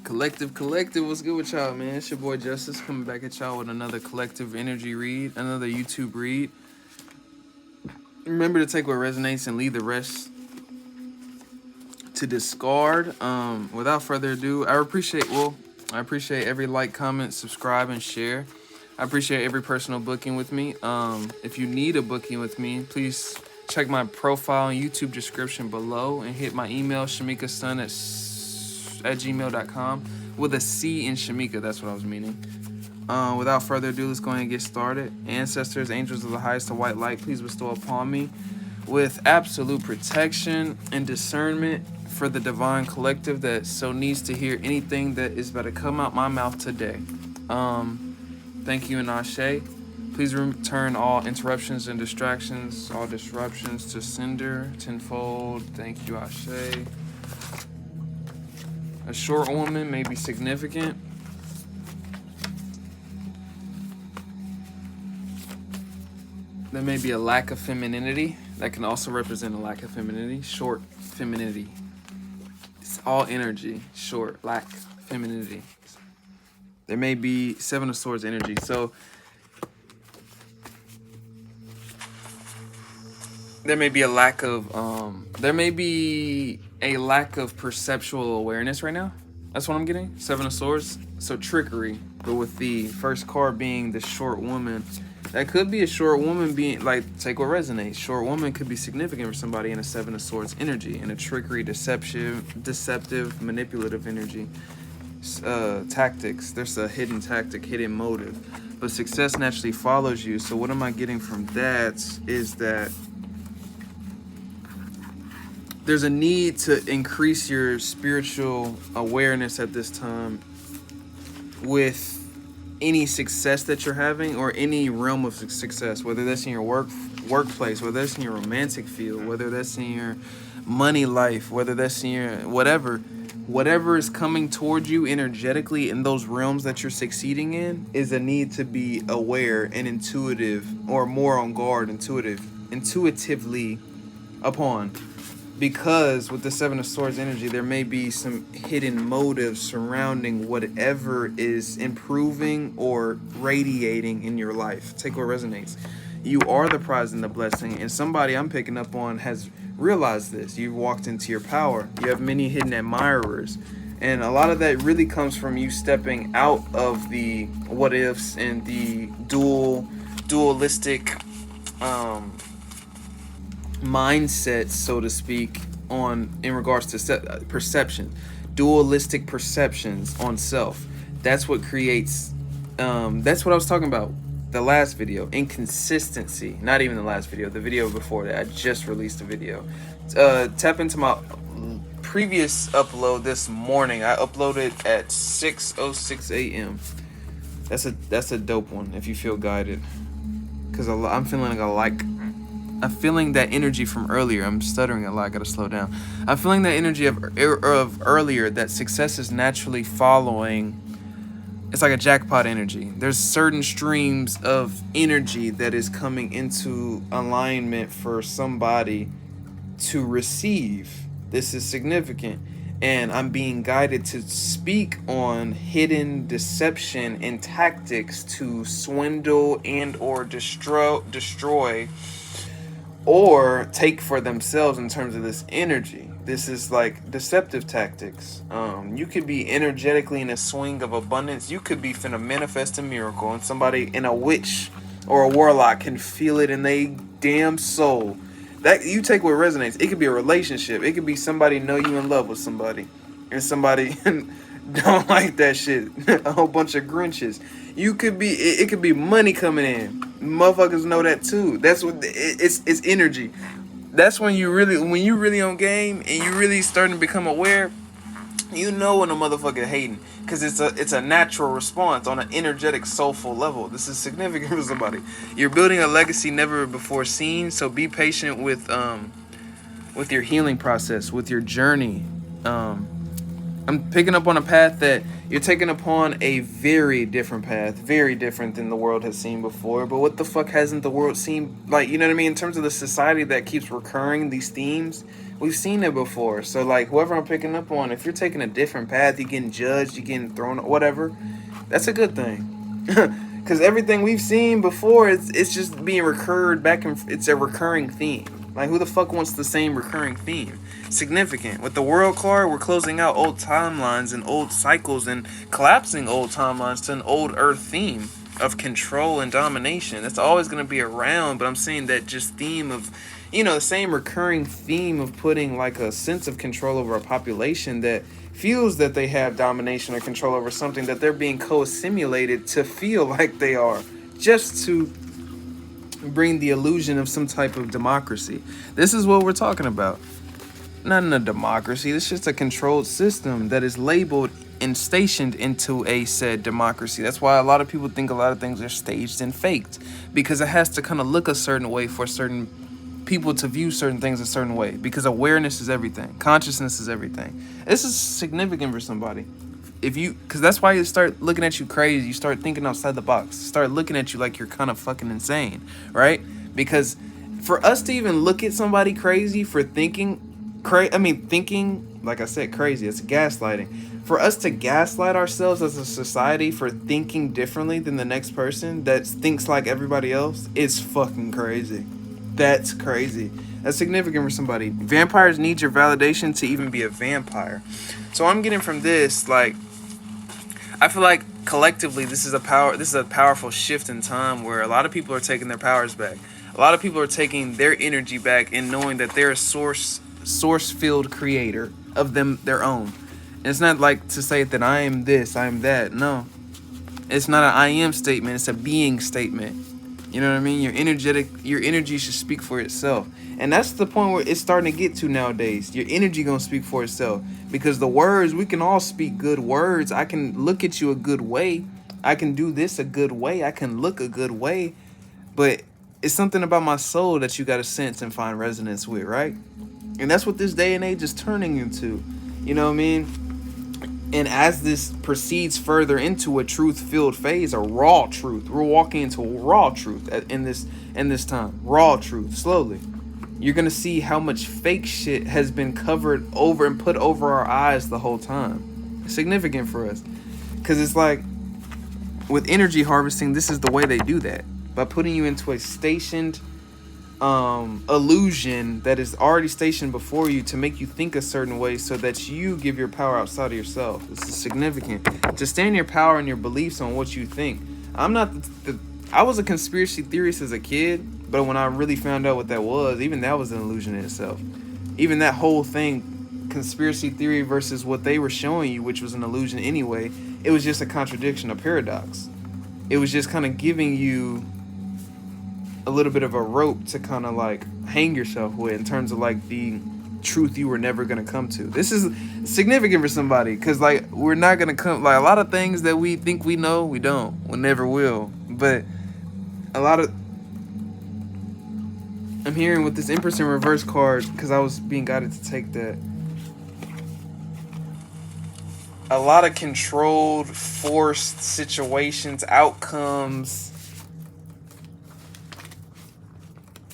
Collective, what's good with y'all, man? It's your boy Justice coming back at y'all with another collective energy read, another YouTube read. Remember to take what resonates and leave the rest to discard. Without further ado, I appreciate every like, comment, subscribe, and share. I appreciate every personal booking with me. If you need a booking with me, please check my profile and YouTube description below and hit my email, shamikaston@gmail.com with a C in Shamika. That's what I was meaning. Without further ado, let's go ahead and get started. Ancestors, angels of the highest, the white light, please bestow upon me with absolute protection and discernment for the divine collective that so needs to hear anything that is about to come out my mouth today. Thank you and Ashe. Please return all interruptions and distractions, all disruptions to sender tenfold. Thank you, Ashe. A short woman may be significant. There may be a lack of femininity. That can also represent a lack of femininity. Short femininity. It's all energy. Short, lack, femininity. There may be Seven of Swords energy. So there may be a lack of perceptual awareness right now. That's what I'm getting. Seven of Swords. So trickery, but with the first card being the short woman. That could be a short woman being, like, take what resonates. Short woman could be significant for somebody in a Seven of Swords energy, in a trickery, deceptive, manipulative energy. Tactics. There's a hidden tactic, hidden motive. But success naturally follows you. So what am I getting from that is that there's a need to increase your spiritual awareness at this time with any success that you're having, or any realm of success, whether that's in your workplace, whether that's in your romantic field, whether that's in your money life, whether that's in your whatever is coming toward you energetically in those realms that you're succeeding in, is a need to be aware and intuitive, or more on guard, intuitively upon. Because with the Seven of Swords energy, there may be some hidden motives surrounding whatever is improving or radiating in your life. Take what resonates. You are the prize and the blessing, and somebody I'm picking up on has realized this. You've walked into your power. You have many hidden admirers, and a lot of that really comes from you stepping out of the what ifs and the dualistic mindset, so to speak, in regards to perception, dualistic perceptions on self. That's what creates that's what I was talking about the last video, inconsistency. Not even the last video, the video before that. I just released a video. Tap into my previous upload this morning. I uploaded at 6:06 a.m. That's a dope one if you feel guided, because I'm feeling that energy from earlier. I'm stuttering a lot. I gotta slow down. I'm feeling that energy of earlier, that success is naturally following. It's like a jackpot energy. There's certain streams of energy that is coming into alignment for somebody to receive. This is significant. And I'm being guided to speak on hidden deception and tactics to swindle and or destroy or take for themselves in terms of this energy. This is like deceptive tactics. You could be energetically in a swing of abundance. You could be finna manifest a miracle, and somebody in a witch or a warlock can feel it in their damn soul. That you take what resonates. It could be a relationship. It could be somebody know you in love with somebody, and somebody don't like that shit. A whole bunch of Grinches. It could be money coming in. Motherfuckers know that too. That's what it's energy. That's when you really on game and you really starting to become aware. You know when a motherfucker hating, because it's a natural response on an energetic, soulful level. This is significant for somebody. You're building a legacy never before seen. So be patient with your healing process, with your journey. I'm picking up on a path that you're taking upon, a very different path, very different than the world has seen before. But what the fuck hasn't the world seen? Like, you know what I mean? In terms of the society that keeps recurring these themes, we've seen it before. So, like, whoever I'm picking up on, if you're taking a different path, you're getting judged, you're getting thrown, whatever, that's a good thing. Because everything we've seen before, it's just being recurred back, and it's a recurring theme. Like, who the fuck wants the same recurring theme? Significant. With the world card, we're closing out old timelines and old cycles and collapsing old timelines to an old earth theme of control and domination. That's always going to be around, but I'm saying that just theme of, the same recurring theme of putting like a sense of control over a population that feels that they have domination or control over something that they're being co-assimilated to feel like they are, just to bring the illusion of some type of democracy. This is what we're talking about. Not in a democracy. It's just a controlled system that is labeled and stationed into a said democracy. That's why a lot of people think a lot of things are staged and faked, because it has to kind of look a certain way for certain people to view certain things a certain way, because awareness is everything. Consciousness is everything. This is significant for somebody. Because that's why you start looking at you crazy. You start thinking outside the box. Start looking at you like you're kind of fucking insane, right? Because for us to even look at somebody crazy for thinking, like I said, crazy, it's gaslighting. For us to gaslight ourselves as a society for thinking differently than the next person that thinks like everybody else, it's fucking crazy. That's crazy. That's significant for somebody. Vampires need your validation to even be a vampire. So I'm getting from this, like, I feel like collectively this is a powerful shift in time where a lot of people are taking their powers back. A lot of people are taking their energy back and knowing that they're a source-filled creator of their own. And it's not like to say that I am this, I am that. No. It's not an I am statement, it's a being statement. You know what I mean? Your energy should speak for itself. And that's the point where it's starting to get to nowadays. Your energy gonna speak for itself. Because the words, we can all speak good words. I can look at you a good way. I can do this a good way. I can look a good way. But it's something about my soul that you gotta sense and find resonance with, right? And that's what this day and age is turning into. You know what I mean? And as this proceeds further into a truth-filled phase, a raw truth, we're walking into raw truth in this time. Raw truth, slowly. You're going to see how much fake shit has been covered over and put over our eyes the whole time. It's significant for us. Because it's like, with energy harvesting, this is the way they do that. By putting you into a stationed illusion that is already stationed before you to make you think a certain way so that you give your power outside of yourself. This is significant. To stand your power and your beliefs on what you think. I was a conspiracy theorist as a kid, but when I really found out what that was, even that was an illusion in itself. Even that whole thing, conspiracy theory versus what they were showing you, which was an illusion anyway, it was just a contradiction, a paradox. It was just kind of giving you a little bit of a rope to kind of like hang yourself with in terms of like the truth you were never going to come to. This is significant for somebody because like we're not going to come, like a lot of things that we think we know, we don't, we never will. But a lot of, I'm hearing with this Empress in reverse card, because I was being guided to take that, a lot of controlled, forced situations, outcomes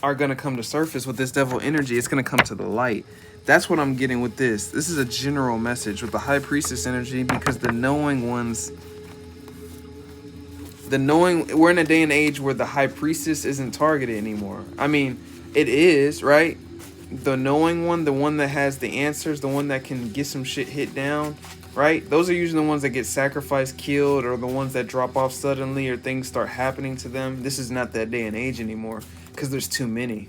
are going to come to surface with this devil energy. It's going to come to the light. That's what I'm getting with this. This is a general message with the high priestess energy, because the knowing ones, we're in a day and age where the high priestess isn't targeted anymore. I mean, it is, right? The knowing one, the one that has the answers, the one that can get some shit hit down, right? Those are usually the ones that get sacrificed, killed, or the ones that drop off suddenly or things start happening to them. This is not that day and age anymore. Because there's too many.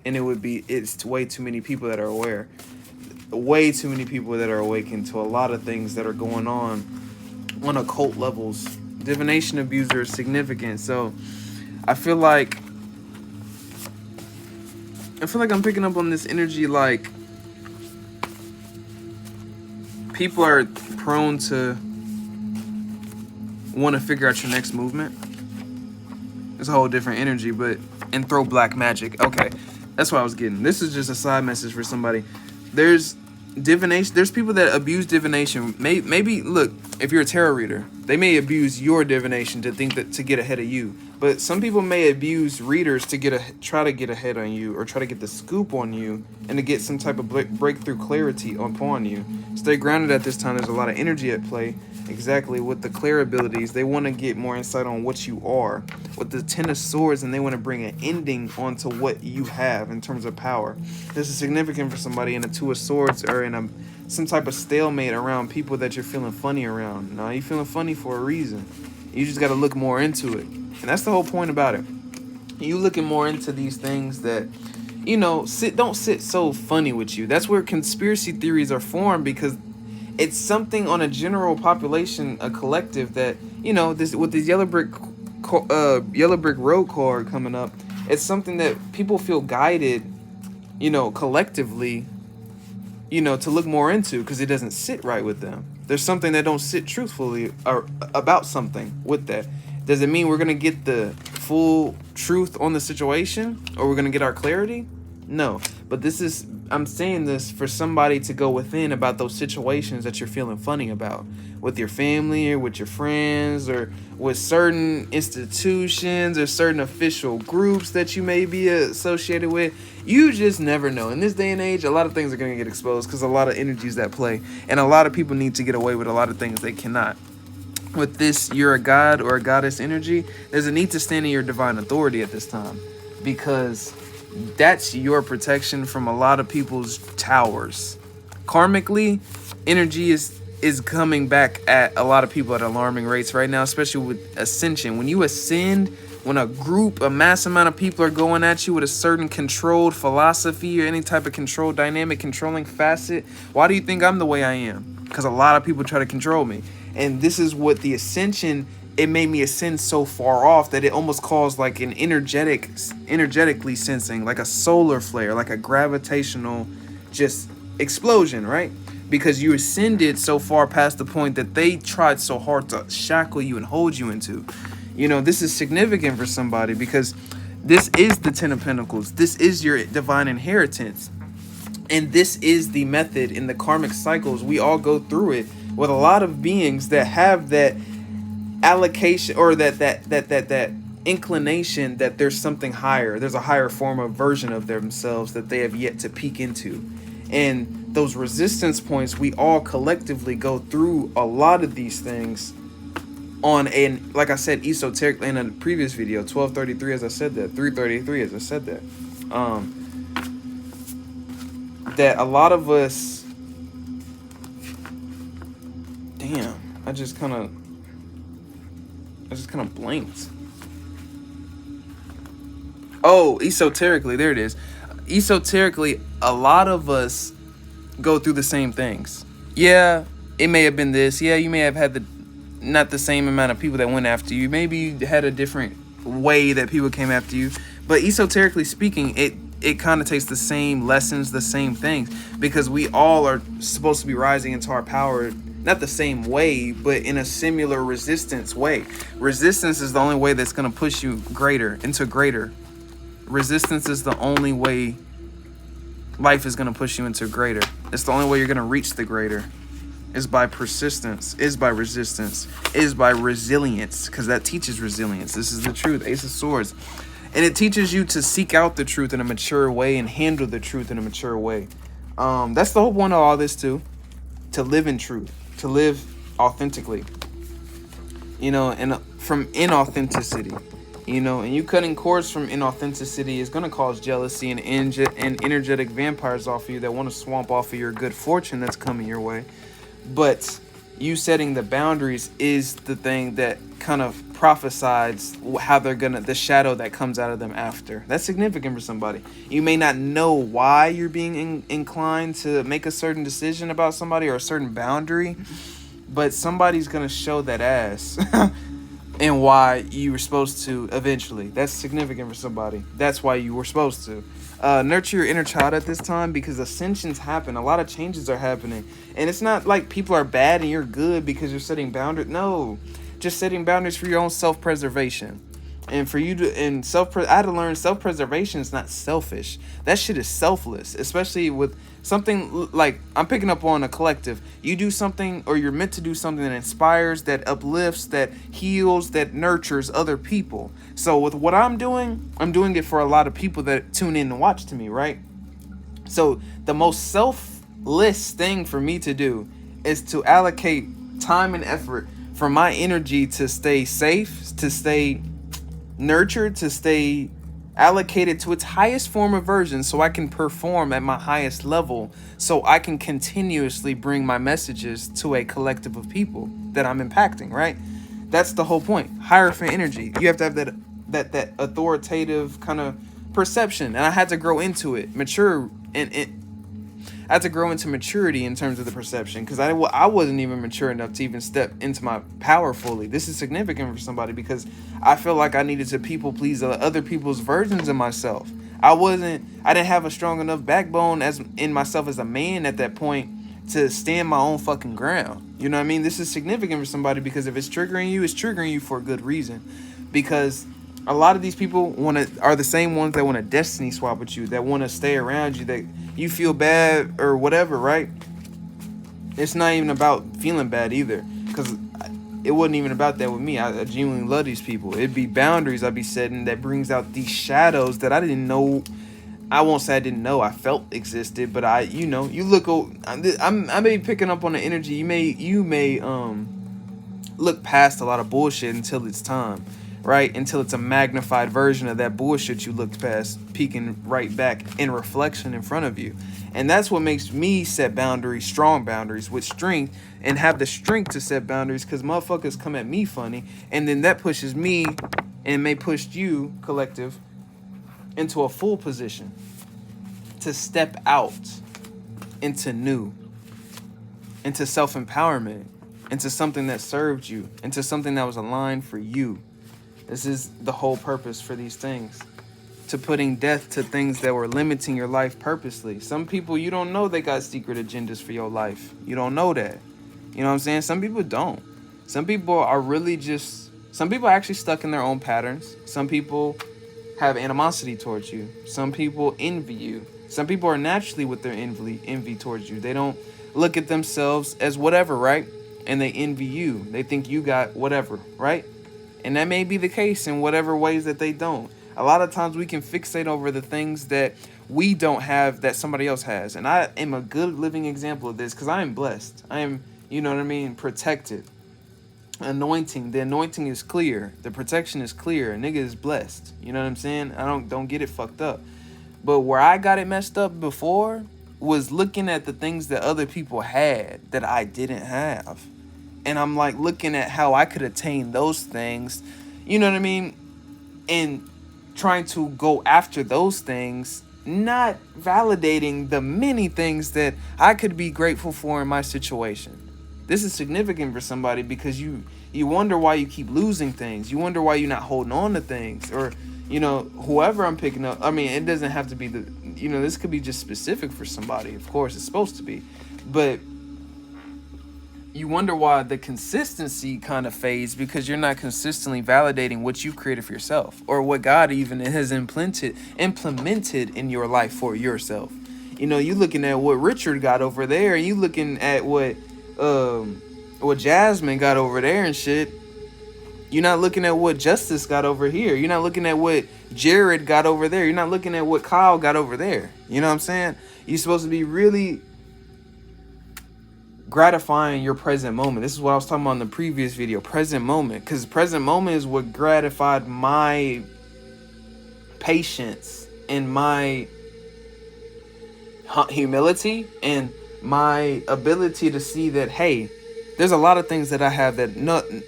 And it's way too many people that are aware. Way too many people that are awakened to a lot of things that are going on occult levels. Divination abuser is significant. So I feel like I'm picking up on this energy, like people are prone to want to figure out your next movement. It's a whole different energy, and throw black magic. Okay, that's what I was getting. This is just a side message for somebody. There's Divination, there's people that abuse divination. Maybe look, if you're a tarot reader, they may abuse your divination to think that to get ahead of you. But some people may abuse readers to try to get ahead on you, or try to get the scoop on you, and to get some type of breakthrough clarity upon you. Stay grounded at this time. There's a lot of energy at play. Exactly, with the clear abilities, they want to get more insight on what you are. With the Ten of Swords, and they want to bring an ending onto what you have in terms of power. This is significant for somebody in a Two of Swords, or in some type of stalemate around people that you're feeling funny around. Now, you're feeling funny for a reason. You just got to look more into it. And that's the whole point about it. You looking more into these things that, don't sit so funny with you. That's where conspiracy theories are formed, because it's something on a general population, a collective that, this with this yellow brick road card coming up. It's something that people feel guided, collectively, to look more into, because it doesn't sit right with them. There's something that don't sit truthfully or about something with that. Does it mean we're going to get the full truth on the situation, or we're going to get our clarity? No. But I'm saying this for somebody to go within about those situations that you're feeling funny about, with your family, or with your friends, or with certain institutions, or certain official groups that you may be associated with. You just never know. In this day and age, a lot of things are going to get exposed, because a lot of energies that play, and a lot of people need to get away with a lot of things they cannot. With this, you're a god or a goddess energy, there's a need to stand in your divine authority at this time, because that's your protection from a lot of people's towers. Karmically, energy is coming back at a lot of people at alarming rates right now, especially with ascension. When you ascend, when a mass amount of people are going at you with a certain controlled philosophy, or any type of control dynamic, controlling facet, why do you think I'm the way I am? Because a lot of people try to control me. And this is what the ascension, it made me ascend so far off that it almost caused like an energetically sensing, like a solar flare, like a gravitational just explosion, right? Because you ascended so far past the point that they tried so hard to shackle you and hold you into. This is significant for somebody, because this is the Ten of Pentacles. This is your divine inheritance. And this is the method in the karmic cycles. We all go through it with a lot of beings that have that allocation, or that inclination that there's something higher. There's a higher form of version of themselves that they have yet to peek into. And those resistance points, we all collectively go through a lot of these things like I said, esoterically in a previous video, 1233 as I said that, 333 as I said that. That a lot of us, damn, I just kind of blinked. Oh, esoterically, there it is. Esoterically, a lot of us go through the same things. Yeah, it may have been this. Yeah, you may have had not the same amount of people that went after you. Maybe you had a different way that people came after you. But esoterically speaking, it kind of takes the same lessons, the same things, because we all are supposed to be rising into our power, not the same way, but in a similar resistance way. Resistance is the only way that's going to push you into greater. Resistance is the only way life is going to push you into greater. It's the only way you're going to reach the greater. Is by persistence, is by resistance, is by resilience, because that teaches resilience. This is the truth, Ace of Swords. And it teaches you to seek out the truth in a mature way and handle the truth in a mature way. That's the whole point of all this too. To live in truth, to live authentically. And from inauthenticity. And you cutting cords from inauthenticity is going to cause jealousy and energetic vampires off of you that want to swamp off of your good fortune that's coming your way. But you setting the boundaries is the thing that kind of prophesies how they're the shadow that comes out of them after. That's significant for somebody. You may not know why you're being inclined to make a certain decision about somebody or a certain boundary, but somebody's going to show that ass and why you were supposed to eventually. That's significant for somebody. That's why you were supposed to. Nurture your inner child at this time, because ascensions happen. A lot of changes are happening. And it's not like people are bad and you're good because you're setting boundaries. No, just setting boundaries for your own self-preservation. And for you to, I had to learn self-preservation is not selfish. That shit is selfless, especially with Something like, I'm picking up on a collective. You do something, or you're meant to do something that inspires, that uplifts, that heals, that nurtures other people. So with what I'm doing it for a lot of people that tune in and watch to me, right? So the most selfless thing for me to do is to allocate time and effort for my energy to stay safe, to stay nurtured, to stay allocated to its highest form of version, so I can perform at my highest level, so I can continuously bring my messages to a collective of people that I'm impacting, right? That's the whole point. Hierophant energy. You have to have that authoritative kind of perception, and I had to grow into it, mature, and I had to grow into maturity in terms of the perception, because I wasn't even mature enough to even step into my power fully. This is significant for somebody, because I feel like I needed to people please other people's versions of myself. I didn't have a strong enough backbone as in myself as a man at that point to stand my own fucking ground. You know what I mean? This is significant for somebody, because if it's triggering you, it's triggering you for a good reason. Because a lot of these people are the same ones that want to destiny swap with you, that want to stay around you, that you feel bad or whatever, right? It's not even about feeling bad either, because it wasn't even about that with me. I genuinely love these people. It'd be boundaries I'd be setting that brings out these shadows that I didn't know. I won't say I didn't know, I felt existed, but you look. I may be picking up on the energy. You may look past a lot of bullshit until it's time, right? Until it's a magnified version of that bullshit you looked past, peeking right back in reflection in front of you. And that's what makes me set boundaries, strong boundaries, with strength, and have the strength to set boundaries, because motherfuckers come at me funny, and then that pushes me, and may push you, collective, into a full position to step out into new, into self-empowerment, into something that served you, into something that was aligned for you. This is the whole purpose for these things. To putting death to things that were limiting your life purposely. Some people, you don't know they got secret agendas for your life. You don't know that. You know what I'm saying? Some people don't. Some people are really some people are actually stuck in their own patterns. Some people have animosity towards you. Some people envy you. Some people are naturally with their envy towards you. They don't look at themselves as whatever, right? And they envy you. They think you got whatever, right? And that may be the case in whatever ways that they don't. A lot of times we can fixate over the things that we don't have that somebody else has. And I am a good living example of this, because I am blessed. I am, you know what I mean, protected. Anointing. The anointing is clear. The protection is clear. A nigga is blessed. You know what I'm saying? I don't get it fucked up. But where I got it messed up before was looking at the things that other people had that I didn't have. And I'm like looking at how I could attain those things, you know what I mean? And trying to go after those things, not validating the many things that I could be grateful for in my situation. This is significant for somebody, because you wonder why you keep losing things. You wonder why you're not holding on to things, or, whoever I'm picking up. I mean, it doesn't have to be this could be just specific for somebody. Of course, it's supposed to be. But you wonder why the consistency kind of fades, because you're not consistently validating what you've created for yourself, or what God even has implemented in your life for yourself. You looking at what Richard got over there, and you looking at what Jasmine got over there and shit. You're not looking at what Justice got over here. You're not looking at what Jared got over there. You're not looking at what Kyle got over there. You know what I'm saying? You're supposed to be really gratifying your present moment. This is what I was talking about in the previous video. Present moment. Because present moment is what gratified my patience and my humility and my ability to see that, hey, there's a lot of things that I have that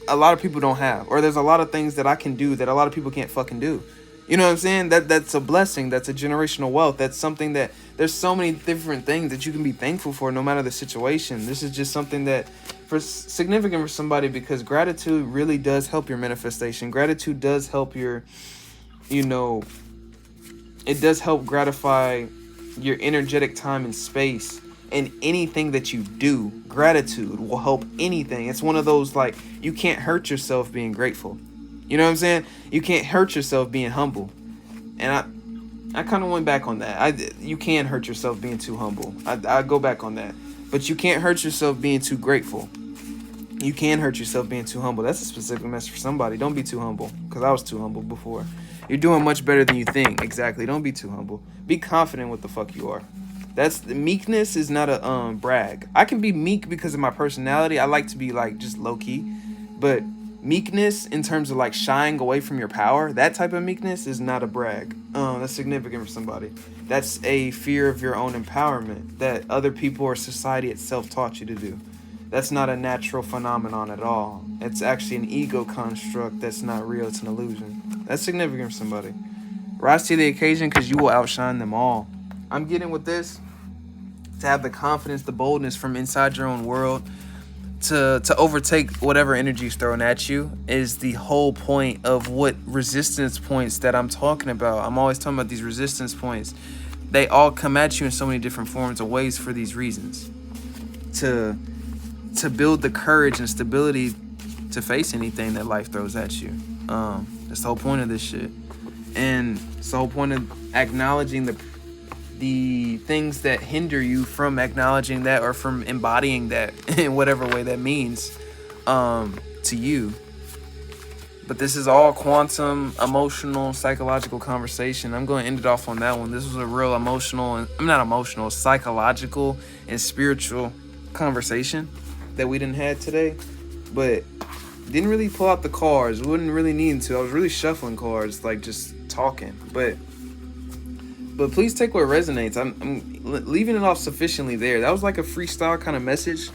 a lot of people don't have. Or there's a lot of things that I can do that a lot of people can't fucking do. You know what I'm saying? That's a blessing. That's a generational wealth. That's something that there's so many different things that you can be thankful for no matter the situation. This is just something that significant for somebody, because gratitude really does help your manifestation. Gratitude does help it does help gratify your energetic time and space. And anything that you do, gratitude will help anything. It's one of those, like, you can't hurt yourself being grateful. You know what I'm saying? You can't hurt yourself being humble. And I kind of went back on that. You can hurt yourself being too humble. I go back on that. But you can't hurt yourself being too grateful. You can hurt yourself being too humble. That's a specific message for somebody. Don't be too humble, because I was too humble before. You're doing much better than you think. Exactly. Don't be too humble. Be confident what the fuck you are. Meekness is not a brag. I can be meek because of my personality. I like to be like just low key, but meekness in terms of like shying away from your power, that type of meekness is not a brag. That's significant for somebody. That's a fear of your own empowerment that other people or society itself taught you to do. That's not a natural phenomenon at all. It's actually an ego construct that's not real. It's an illusion. That's significant for somebody. Rise to the occasion because you will outshine them all. I'm getting with this to have the confidence, the boldness from inside your own world to overtake whatever energy is thrown at you is the whole point of what resistance points that I'm talking about. I'm always talking about these resistance points. They all come at you in so many different forms and ways for these reasons. To build the courage and stability to face anything that life throws at you. That's the whole point of this shit. And it's the whole point of acknowledging the things that hinder you from acknowledging that or from embodying that in whatever way that means to you. But this is all quantum, emotional, psychological conversation. I'm going to end it off on that one. This was a real psychological and spiritual conversation that we didn't have today, but didn't really pull out the cards. Wouldn't really need to. I was really shuffling cards, like just talking. But please take what resonates. I'm leaving it off sufficiently there. That was like a freestyle kind of message.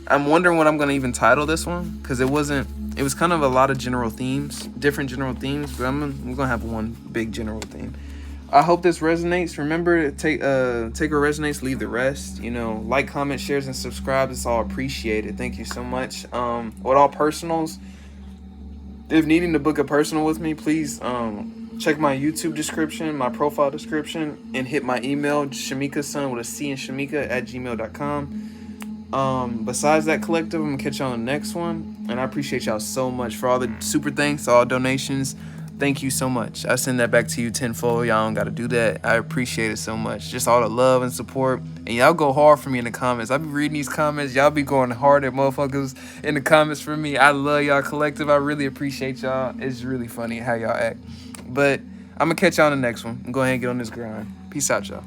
I'm wondering what I'm going to even title this one, because it was kind of a lot of general themes, different general themes, but I'm going to have one big general theme. I hope this resonates. Remember to take what resonates, leave the rest. Like, comment, shares, and subscribe. It's all appreciated. Thank you so much. With all personals, if needing to book a personal with me, please check my YouTube description, my profile description, and hit my email, shamikason with a C in Shamika @gmail.com. Besides that, collective, I'm gonna catch y'all on the next one, and I appreciate y'all so much for all the super thanks, all donations. Thank you so much. I send that back to you tenfold. Y'all don't gotta do that. I appreciate it so much. Just all the love and support. And y'all go hard for me in the comments. I be reading these comments. Y'all be going hard at motherfuckers in the comments for me. I love y'all collective. I really appreciate y'all. It's really funny how y'all act. But I'm gonna catch y'all on the next one. I'm going ahead and get on this grind. Peace out, y'all.